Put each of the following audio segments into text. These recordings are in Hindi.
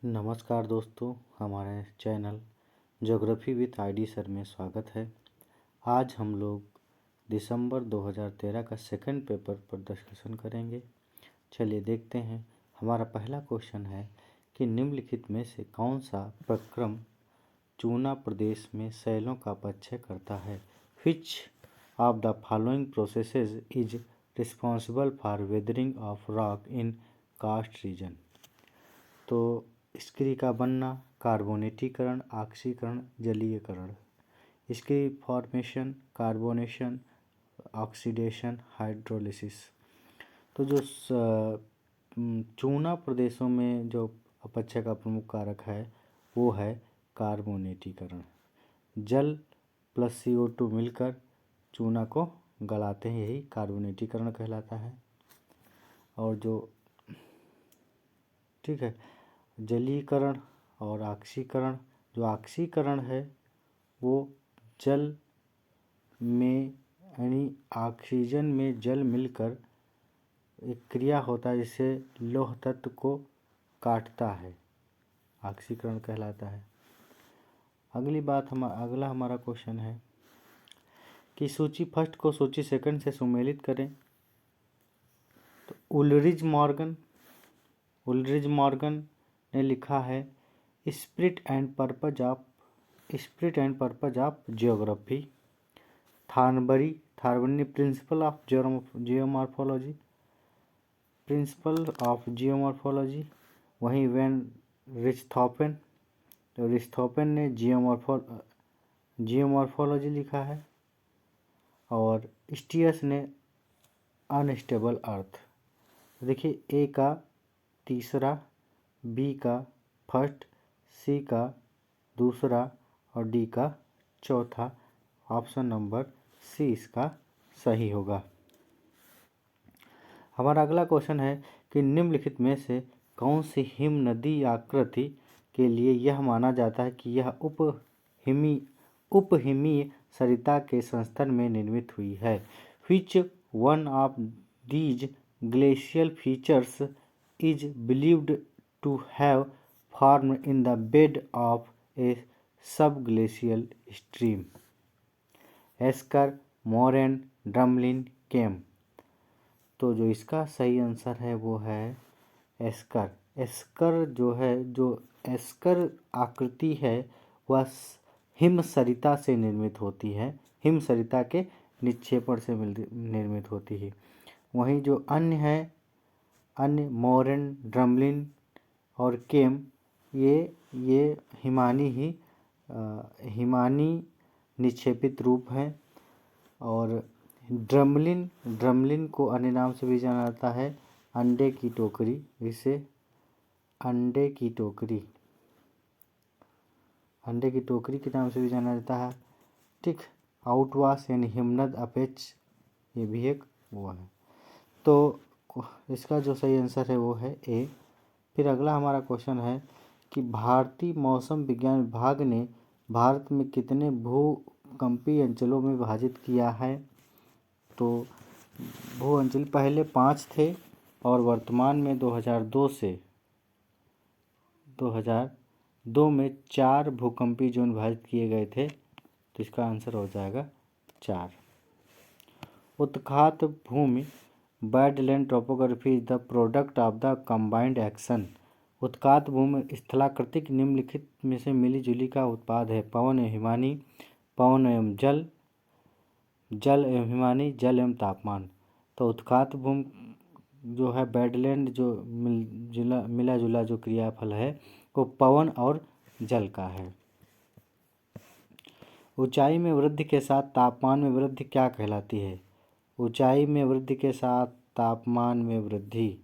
नमस्कार दोस्तों, हमारे channel geography with ID sir में स्वागत है। आज हम लोग दिसंबर 2013 का सेकंड पेपर पर डिस्कशन करेंगे। चलिए देखते हैं। हमारा पहला क्वेश्चन है कि निम्नलिखित में से कौन सा प्रक्रम चूना प्रदेश में शैलों का अपक्षय करता है। Which of the following processes is responsible for weathering of rock in karst region. तो स्क्री का बनना, कार्बोनेटीकरण, ऑक्सीकरण, जलीयकरण। इसकी फॉर्मेशन, कार्बोनेशन, ऑक्सीडेशन, हाइड्रोलिसिस। तो जो चूना प्रदेशों में जो अपक्षय का प्रमुख कारक है वो है कार्बोनेटीकरण। जल प्लस CO2 मिलकर चूना को गलाते हैं, यही कार्बोनेटीकरण कहलाता है। और जो ठीक है, जलीकरण और ऑक्सीकरण। जो ऑक्सीकरण है वो जल में यानी ऑक्सीजन में जल मिलकर एक क्रिया होता है जिससे लौह तत्व को काटता है, ऑक्सीकरण कहलाता है। अगला हमारा क्वेश्चन है कि सूची फर्स्ट को सूची सेकंड से सुमेलित करें। तो उलरिज मॉर्गन ने लिखा है spirit and purpose of geography. Thornbury ने प्रिंसिपल ऑफ जियोमॉर्फोलॉजी। वहीं वैन रिचथॉफेन ने जियोमॉर्फोलॉजी लिखा है। और स्टीयर्स ने अनस्टेबल अर्थ। देखिए, ए का तीसरा, बी का फर्स्ट, सी का दूसरा और डी का चौथा। ऑप्शन नंबर सी इसका सही होगा। हमारा अगला क्वेश्चन है कि निम्नलिखित में से कौन सी हिम नदी आकृति के लिए यह माना जाता है कि यह उपहिमीय सरिता के संस्तर में निर्मित हुई है। Which one of these glacial features is believed to have formed in the bed of a subglacial stream. Esker, moraine, drumlin, kame. तो जो इसका सही आंसर है वो है एस्कर। जो एस्कर आकृति है वह हिम सरिता से निर्मित होती है, हिम सरिता के निक्षेपण से निर्मित होती है। वहीं जो अन्य मोरेन, ड्रमलिन और केम ये हिमानी निक्षेपित रूप हैं। और ड्रमलिन को अन्य नाम से भी जाना जाता है अंडे की टोकरी। इसे अंडे की टोकरी के नाम से भी जाना जाता है। ठीक, आउटवाश यानी हिमनद अपेच, ये भी एक वो है। तो इसका जो सही आंसर है वो है ए। फिर अगला हमारा क्वेश्चन है कि भारतीय मौसम विज्ञान विभाग ने भारत में कितने भूकंपीय अंचलों में विभाजित किया है। तो भू अंचल पहले 5 थे और वर्तमान में 2002 में 4 भूकंपीय जोन विभाजित किए गए थे। तो इसका आंसर हो जाएगा 4। उत्खात भूमि badland topography is the product of the combined action. उत्खात भूमि स्थलाकृतिक निम्नलिखित में से मिलीजुली का उत्पाद है। पवन एवं हिमानी, पवन एवं जल, जल एवं हिमानी, जल एवं तापमान। तो उत्खात भूमि जो है बैडलैंड, जो मिला जुला जो क्रियाफल है वो पवन और जल का है। ऊंचाई में वृद्धि के साथ तापमान में वृद्धि क्या कहलाती है। ऊंचाई में वृद्धि के साथ तापमान में वृद्धि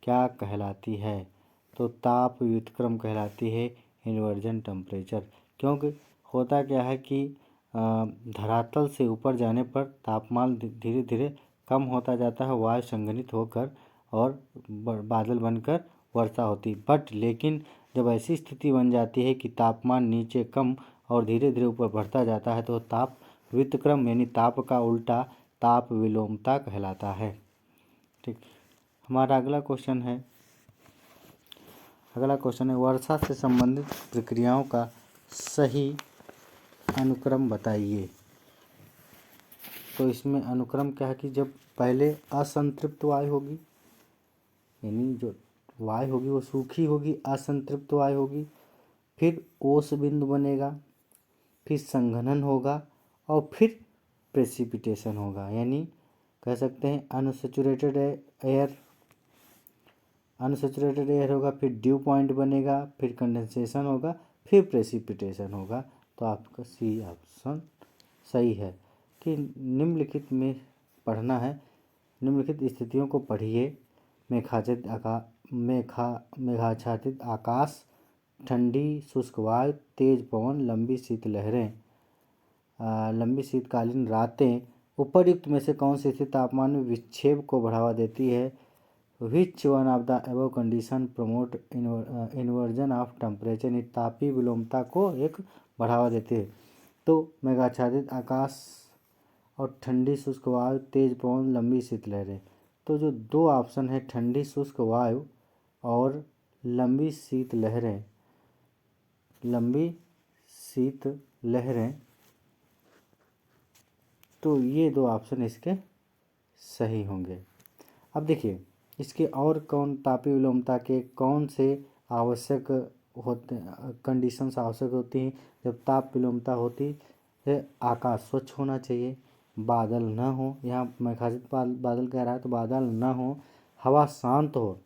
क्या कहलाती है। तो ताप व्युत्क्रम कहलाती है, इन्वर्जन टेम्परेचर। क्योंकि होता क्या है कि धरातल से ऊपर जाने पर तापमान धीरे धीरे कम होता जाता है, वायु संघनित होकर और बादल बनकर वर्षा होती। लेकिन जब ऐसी स्थिति बन जाती है कि तापमान नीचे कम और धीरे धीरे ऊपर बढ़ता जाता है तो ताप व्युत्क्रम यानी ताप का उल्टा ताप विलोमता कहलाता है। ठीक, हमारा अगला क्वेश्चन है अगला क्वेश्चन है वर्षा से संबंधित प्रक्रियाओं का सही अनुक्रम बताइए। तो इसमें अनुक्रम क्या है कि जब पहले असंतृप्त वायु होगी, यानी जो वायु होगी वो सूखी होगी, असंतृप्त वायु होगी, फिर ओस बिंदु बनेगा, फिर संघनन होगा और फिर प्रेसिपिटेशन होगा। यानी कह सकते हैं अनसैचुरेटेड एयर होगा, फिर ड्यू पॉइंट बनेगा, फिर कंडेंसेशन होगा, फिर प्रेसिपिटेशन होगा। तो आपका सी ऑप्शन सही है कि निम्नलिखित में पढ़ना है, निम्नलिखित स्थितियों को पढ़िए। मेघाच्छादित आकाश, ठंडी शुष्क वायु, तेज पवन, लंबी शीतलहरें, लंबी शीतकालीन रातें उपर्युक्त में से कौन सी स्थिति तापमान में विक्षेप को बढ़ावा देती है? Which one of the above condition promote inversion of temperature, तापीय विलोमता को एक बढ़ावा देती है। तो मेघाच्छादित आकाश और ठंडी शुष्क वायु, तेज पवन, लंबी शीतलहरें। तो जो दो ऑप्शन है ठंडी शुष्क वायु और लंबी शीतलहरें, तो ये दो ऑप्शन इसके सही होंगे। अब देखिए इसके और कौन तापीय विलोमता के कौन से आवश्यक होते कंडीशंस आवश्यक होती हैं? जब ताप विलोमता होती है आकाश स्वच्छ होना चाहिए, बादल न हो, यहाँ मेघाच्छादित बादल कह रहा है तो बादल न हो, हवा शांत हो,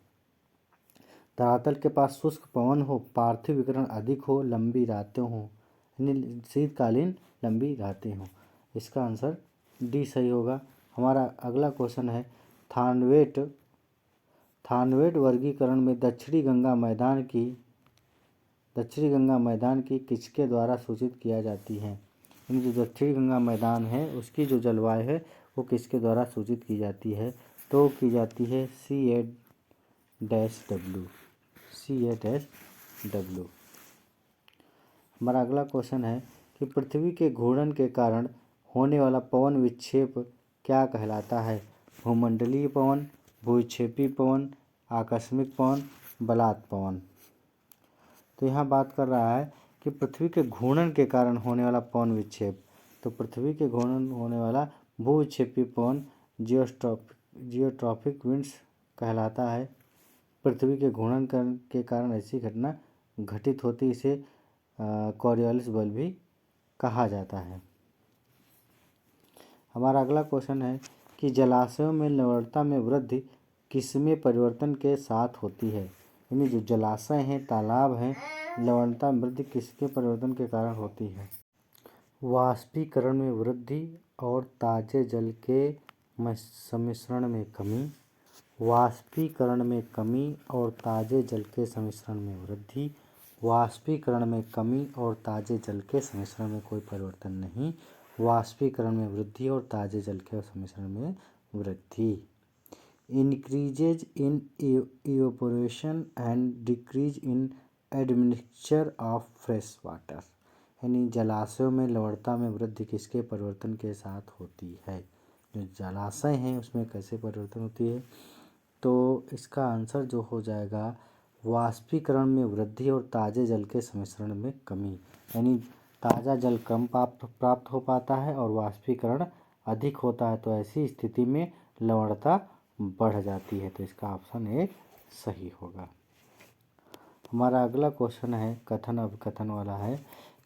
धरातल के पास शुष्क पवन हो, पार्थिव विकिरण अधिक हो, लंबी रातें हो, यानी शीतकालीन लंबी रातें हो। इसका आंसर डी सही होगा। हमारा अगला क्वेश्चन है थानवेट वर्गीकरण में दक्षिणी गंगा मैदान की किसके द्वारा सूचित किया जाती है? यानी जो दक्षिणी गंगा मैदान है उसकी जो जलवायु है वो किसके द्वारा सूचित की जाती है? तो की जाती है CA-W। हमारा अगला क्वेश्चन है कि पृथ्वी के घूर्णन के कारण होने वाला पवन विक्षेप क्या कहलाता है? भूमंडलीय पवन, भूविक्षेपी पवन, आकस्मिक पवन, बलात् पवन। तो यहाँ बात कर रहा है कि पृथ्वी के घूर्णन के कारण होने वाला पवन विक्षेप, तो पृथ्वी के घूर्णन होने वाला भूविक्षेपी पवन जियोट्रॉपिक विंड्स कहलाता है। पृथ्वी के घूर्णन के कारण ऐसी घटना घटित होती, इसे कॉरियोलिस बल भी कहा जाता है। हमारा अगला क्वेश्चन है कि जलाशयों में लवणता में वृद्धि किसमें परिवर्तन के साथ होती है? यानी जो जलाशय हैं, तालाब हैं, लवणता में वृद्धि किसके परिवर्तन के कारण होती है? वाष्पीकरण में वृद्धि और ताजे जल के सम्मिश्रण में कमी, वाष्पीकरण में कमी और ताजे जल के सम्मिश्रण में वृद्धि, वाष्पीकरण में कमी और ताजे जल के सम्मिश्रण में कोई परिवर्तन नहीं, वाष्पीकरण में वृद्धि और ताजे जल के सम्मिश्रण में वृद्धि। Increases in evaporation and decrease in admixture of fresh water, यानी जलाशयों में लवणता में वृद्धि किसके परिवर्तन के साथ होती है? जो जलाशय हैं उसमें कैसे परिवर्तन होती है? तो इसका आंसर जो हो जाएगा वाष्पीकरण में वृद्धि और ताजे जल के सम्मिश्रण में कमी, यानी ताज़ा जल कम प्राप्त हो पाता है और वाष्पीकरण अधिक होता है, तो ऐसी स्थिति में लवणता बढ़ जाती है। तो इसका ऑप्शन एक सही होगा। हमारा अगला क्वेश्चन है कथन अभिकथन वाला है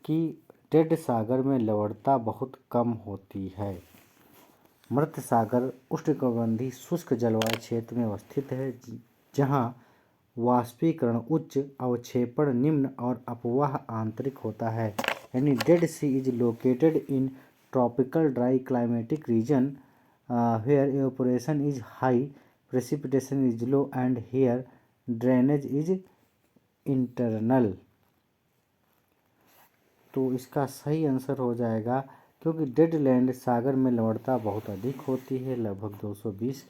कि डेड सागर में लवणता बहुत कम होती है। मृत सागर उष्णकटिबंधीय शुष्क जलवायु क्षेत्र में अवस्थित है जहाँ वाष्पीकरण उच्च, अवक्षेपण निम्न और अपवाह आंतरिक होता है। यानी Dead Sea is located in tropical dry climatic region where evaporation is high, precipitation is low and here drainage is internal। तो इसका सही आंसर हो जाएगा क्योंकि डेड लैंड सागर में लवणता बहुत अधिक होती है, लगभग 220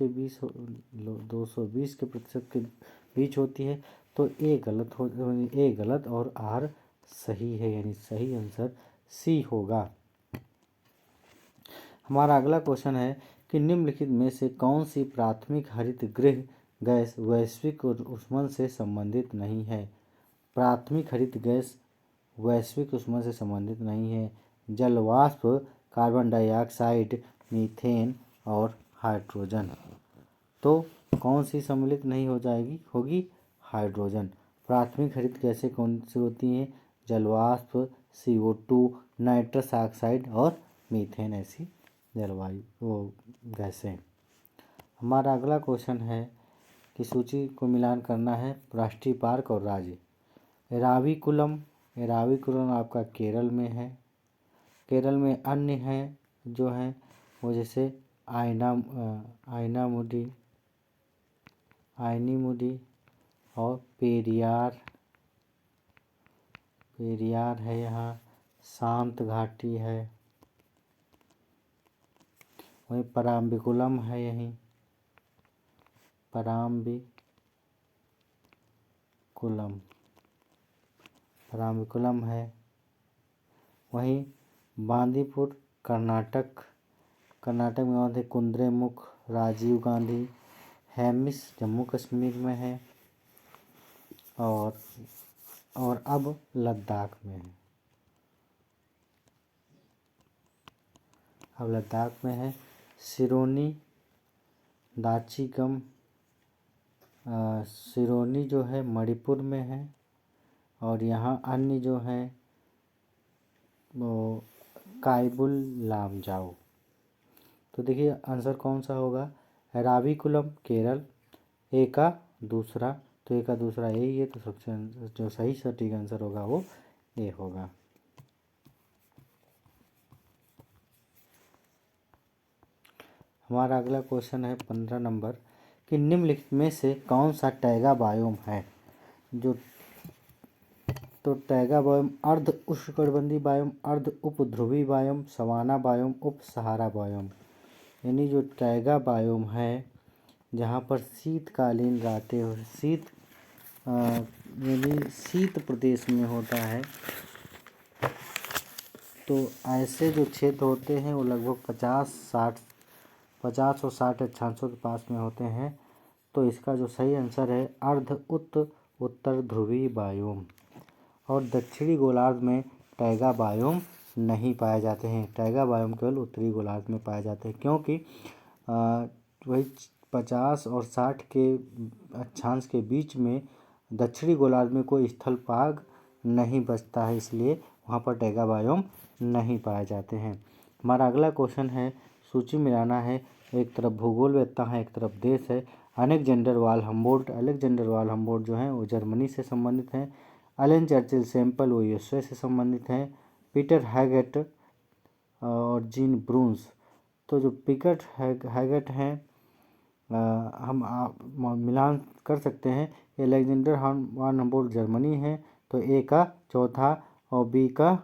के प्रतिशत के बीच होती है। तो ए गलत और आर सही है, यानी सही आंसर सी होगा। हमारा अगला क्वेश्चन है कि निम्नलिखित में से कौन सी प्राथमिक हरित गृह गैस वैश्विक ऊष्मन से संबंधित नहीं है? प्राथमिक हरित गैस वैश्विक ऊष्मा से संबंधित नहीं है। जल वाष्प, कार्बन डाइऑक्साइड, मीथेन और हाइड्रोजन। तो कौन सी सम्मिलित नहीं हो जाएगी, होगी हाइड्रोजन। प्राथमिक हरित गैसें कौन सी होती हैं? जल वाष्प, CO2, नाइट्रस ऑक्साइड और मीथेन, ऐसी जलवायु वो गैसें। हमारा अगला क्वेश्चन है कि सूची को मिलान करना है राष्ट्रीय पार्क और राज्य। एराविकुलम आपका केरल में है। केरल में अन्य हैं जो हैं वो जैसे आइनीमुडी और पेरियार है यहाँ, शांत घाटी है, वहीं पराम्बिकुलम है, यहीं पराम्बिकुलम है, वहीं बांदीपुर कर्नाटक में और है कुद्रेमुख, राजीव गांधी, हेमिस जम्मू कश्मीर में है और अब लद्दाख में है। सिरोनी दाचिगम सिरोनी जो है मणिपुर में है और यहाँ अन्य जो हैं वो काइबुल लामजाओ। तो देखिए आंसर कौन सा होगा? एराविकुलम केरल, ए का दूसरा, तो ए का दूसरा यही है, तो सबसे जो सही सटीक आंसर होगा वो ए होगा। हमारा अगला क्वेश्चन है 15 नंबर कि निम्नलिखित में से कौन सा टैगा बायोम है? तो टैगा बायोम अर्ध उष्णकटिबंधीय बायोम, अर्ध उपध्रुवी बायोम, सवाना बायोम, उप सहारा बायोम। यानी जो टैगा बायोम है जहाँ पर शीतकालीन रातें और शीत प्रदेश में होता है, तो ऐसे जो क्षेत्र होते हैं वो लगभग 50 और 60 अक्षांशों के पास में होते हैं। तो इसका जो सही आंसर है अर्ध उत्तर ध्रुवीय बायोम। और दक्षिणी गोलार्ध में टैगा बायोम नहीं पाए जाते हैं। टैगा बायोम केवल उत्तरी गोलार्ध में पाए जाते हैं, क्योंकि वही 50 और 60 के अक्षांश के बीच में दक्षिणी गोलार्ध में कोई स्थल भाग नहीं बचता है, इसलिए वहाँ पर टैगा बायोम नहीं पाए जाते हैं। हमारा अगला क्वेश्चन है, सूची मिलाना है, एक तरफ भूगोलवेत्ता है, एक तरफ देश है। अलेक्जेंडर वाल हम्बोल्ट जो हैं वो जर्मनी से संबंधित हैं। एलन चर्चिल सैंपल वो यूएसए से संबंधित हैं। पीटर हैगेट और जीन ब्रून्स। तो जो पीटर हैगेट हैं हम मिलान कर सकते हैं। अलेक्जेंडर वान हम्बोल्ट जर्मनी है, तो ए का चौथा और बी का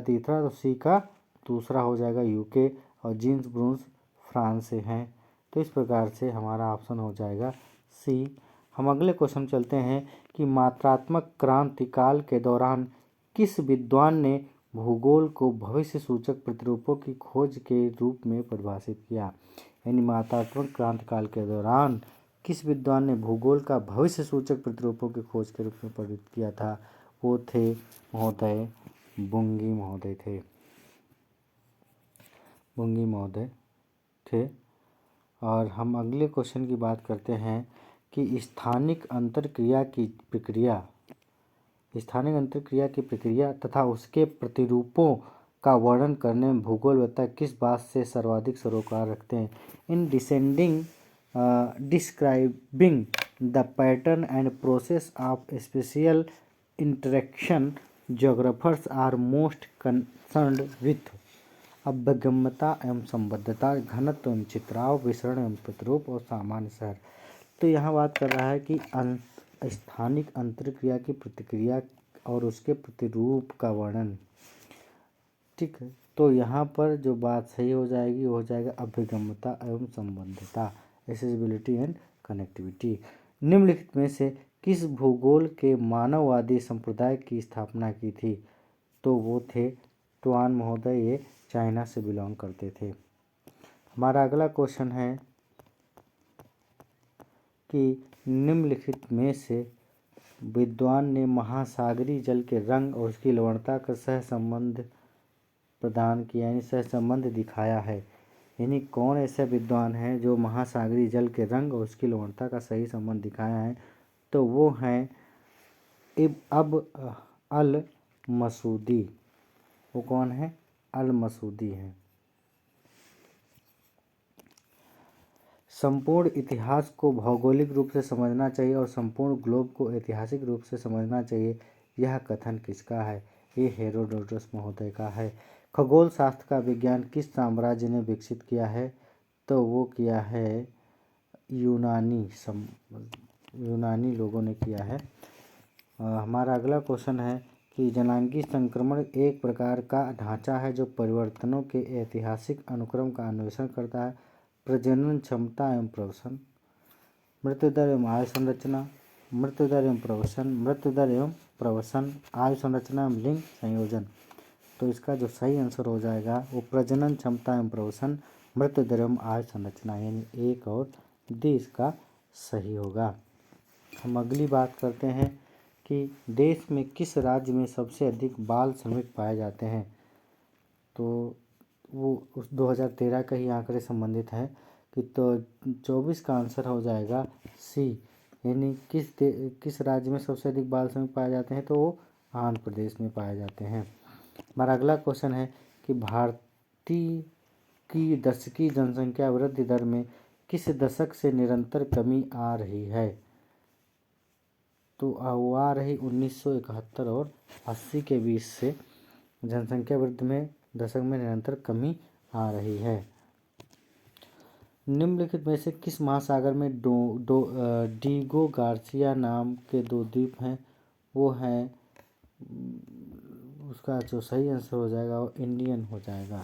तीसरा, तो सी का दूसरा हो जाएगा यूके, और जीन्स ब्रून्स फ्रांस से हैं। तो इस प्रकार से हमारा ऑप्शन हो जाएगा सी। हम अगले क्वेश्चन चलते हैं कि मात्रात्मक क्रांति काल के दौरान किस विद्वान ने भूगोल को भविष्य सूचक प्रतिरूपों की खोज के रूप में परिभाषित किया? यानी मात्रात्मक क्रांति काल के दौरान किस विद्वान ने भूगोल का भविष्य सूचक प्रतिरूपों की खोज के रूप में परिभाषित किया था? वो थे महोदय बुंगी महोदय थे। और हम अगले क्वेश्चन की बात करते हैं कि स्थानिक अंतरक्रिया की प्रक्रिया तथा उसके प्रतिरूपों का वर्णन करने में भूगोलवेत्ता किस बात से सर्वाधिक सरोकार रखते हैं? In describing the pattern and process of spatial interaction, geographers are most concerned with अभ्यगम्यता एवं संबद्धता, घनत्व एवं चित्राव, विसरण एवं प्रतिरूप और सामान्य शहर। तो यहाँ बात कर रहा है कि स्थानिक अंतरक्रिया की प्रतिक्रिया और उसके प्रतिरूप का वर्णन। ठीक है, तो यहाँ पर जो बात सही हो जाएगी वो हो जाएगा अभ्यगम्यता एवं संबद्धता, एक्सेसिबिलिटी एंड कनेक्टिविटी। निम्नलिखित में से किस भूगोल के मानववादी संप्रदाय की स्थापना की थी? तो वो थे ट्वान महोदय, ये चाइना से बिलोंग करते थे। हमारा अगला क्वेश्चन है कि निम्नलिखित में से विद्वान ने महासागरीय जल के रंग और उसकी लवणता का सहसंबंध प्रदान किया, यानी सहसंबंध दिखाया है। यानी कौन ऐसा विद्वान है जो महासागरीय जल के रंग और उसकी लवणता का सही संबंध दिखाया है? तो वो हैं अब अल मसूदी। वो कौन है? अल मसूदी हैं। संपूर्ण इतिहास को भौगोलिक रूप से समझना चाहिए और संपूर्ण ग्लोब को ऐतिहासिक रूप से समझना चाहिए, यह कथन किसका है? ये हेरोडोटस महोदय का है। खगोल शास्त्र का विज्ञान किस साम्राज्य ने विकसित किया है? तो वो किया है यूनानी लोगों ने किया है। हमारा अगला क्वेश्चन है कि जनांगीय संक्रमण एक प्रकार का ढांचा है जो परिवर्तनों के ऐतिहासिक अनुक्रम का अन्वेषण करता है। प्रजनन क्षमता एवं प्रवसन, मृत्युदर एवं आयु संरचना, मृत्युदर एवं प्रवसन, आयु संरचना एवं लिंग संयोजन। तो इसका जो सही आंसर हो जाएगा वो प्रजनन क्षमता एवं प्रवसन, मृत्युदर एवं आयु संरचना, यानी 1 और डी इसका सही होगा। हम अगली बात करते हैं कि देश में किस राज्य में सबसे अधिक बाल श्रमिक पाए जाते हैं? तो वो उस 2013 का ही आंकड़े संबंधित है कि तो 24 का आंसर हो जाएगा सी, यानी किस राज्य में सबसे अधिक बाल श्रमिक पाए जाते हैं? तो वो आंध्र प्रदेश में पाए जाते हैं। हमारा अगला क्वेश्चन है कि भारतीय की दशकीय जनसंख्या वृद्धि दर में किस दशक से निरंतर कमी आ रही है? तो वो आ रही 1971 और 80 के बीच से जनसंख्या वृद्धि में दशक में निरंतर कमी आ रही है। निम्नलिखित में से किस महासागर में डीगो गार्सिया नाम के 2 द्वीप हैं? वो हैं, उसका जो सही आंसर हो जाएगा वो इंडियन हो जाएगा।